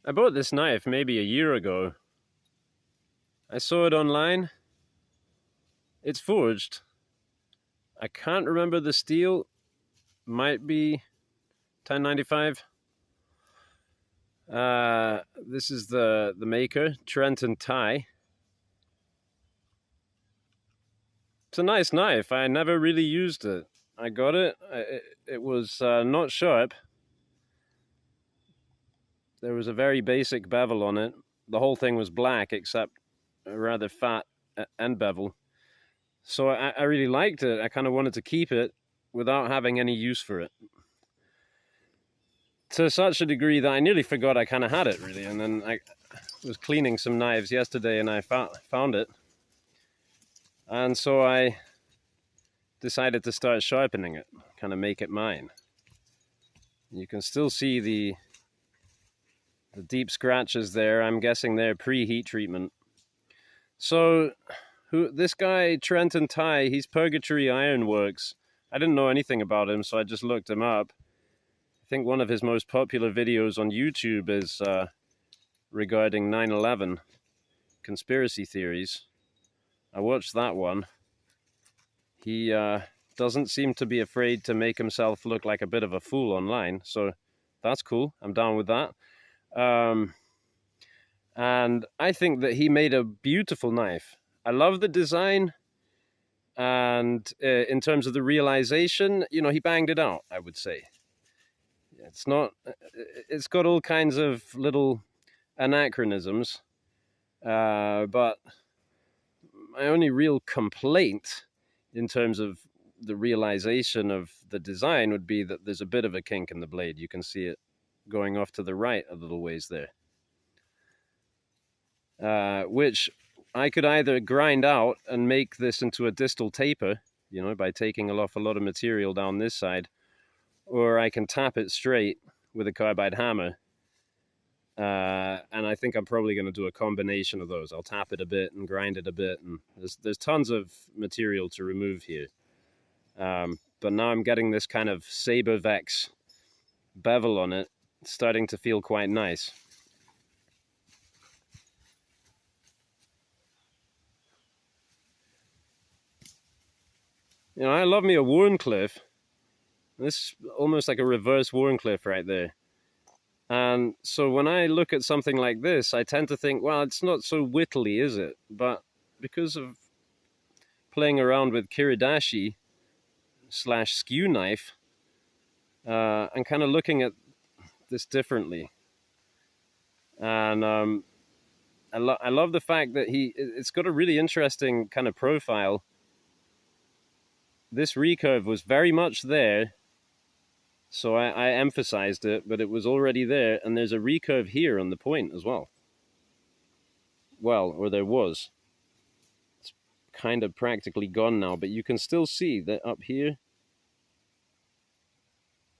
I bought this knife maybe a year ago. I saw it online. It's forged. I can't remember the steel. Might be 1095. This is the maker, Trent and Tie. It's a nice knife. I never really used it. I got it. It was not sharp. There was a very basic bevel on it. The whole thing was black except a rather fat end bevel. So I really liked it. I kind of wanted to keep it without having any use for it. To such a degree that I nearly forgot I kind of had it, really. And then I was cleaning some knives yesterday and I found it. And so I decided to start sharpening it, kind of make it mine. You can still see the deep scratches there. I'm guessing they're pre-heat treatment. So this guy, Trent and Tie, he's Purgatory Ironworks. I didn't know anything about him, so I just looked him up. I think one of his most popular videos on YouTube is regarding 9/11 conspiracy theories. I watched that one. He doesn't seem to be afraid to make himself look like a bit of a fool online, so that's cool. I'm down with that. And I think that he made a beautiful knife. I love the design, and in terms of the realization, you know, he banged it out, I would say. It's got all kinds of little anachronisms, but my only real complaint in terms of the realization of the design would be that there's a bit of a kink in the blade. You can see it going off to the right a little ways there, which I could either grind out and make this into a distal taper, you know, by taking off a lot of material down this side, or I can tap it straight with a carbide hammer. And I think I'm probably going to do a combination of those. I'll tap it a bit and grind it a bit, and there's tons of material to remove here. But now I'm getting this kind of Sabervex bevel on it. It's starting to feel quite nice. You know, I love me a Wharncliffe. This is almost like a reverse Wharncliffe right there. And so when I look at something like this, I tend to think, well, it's not so whittly, is it? But because of playing around with Kiridashi / skew knife, I'm kind of looking at this differently. And I love the fact that it's got a really interesting kind of profile. This recurve was very much there, so I emphasized it, but it was already there, and there's a recurve here on the point as well. Well, or there was. It's kind of practically gone now, but you can still see that up here.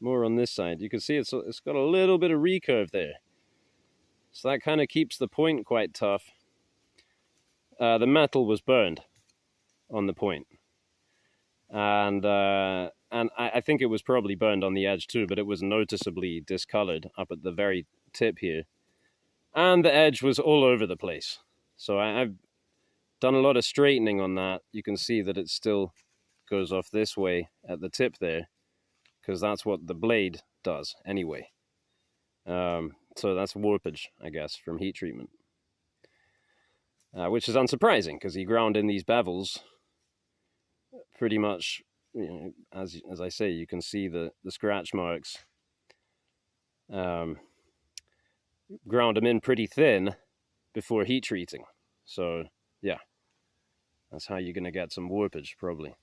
More on this side. You can see it's got a little bit of recurve there. So that kind of keeps the point quite tough. The metal was burned on the point. And I think it was probably burned on the edge too, but it was noticeably discolored up at the very tip here. And the edge was all over the place. So I've done a lot of straightening on that. You can see that it still goes off this way at the tip there, because that's what the blade does anyway. So that's warpage, I guess, from heat treatment. Which is unsurprising, because he ground in these bevels pretty much, you know, as I say, you can see the scratch marks. Ground them in pretty thin before heat treating. So, yeah, that's how you're going to get some warpage, probably.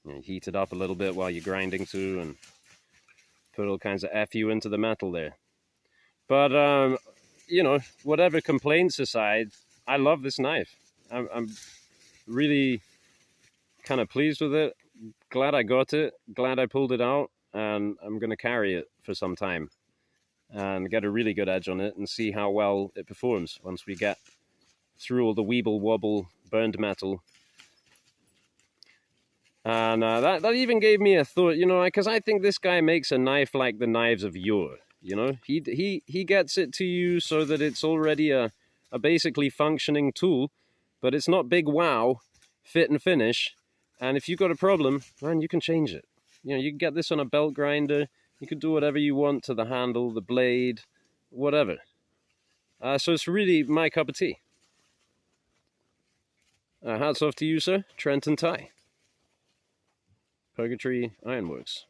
You know, heat it up a little bit while you're grinding too, and put all kinds of FU into the metal there. But, you know, whatever complaints aside, I love this knife. I'm really kind of pleased with it. Glad I got it. Glad I pulled it out. And I'm going to carry it for some time and get a really good edge on it and see how well it performs once we get through all the weeble wobble burned metal And that even gave me a thought, you know, because I think this guy makes a knife like the knives of yore. You know, he gets it to you so that it's already a basically functioning tool, but it's not big wow, fit and finish. And if you've got a problem, man, you can change it. You know, you can get this on a belt grinder. You can do whatever you want to the handle, the blade, whatever. So it's really my cup of tea. Hats off to you, sir. Trent and Ty. Purgatory Ironworks.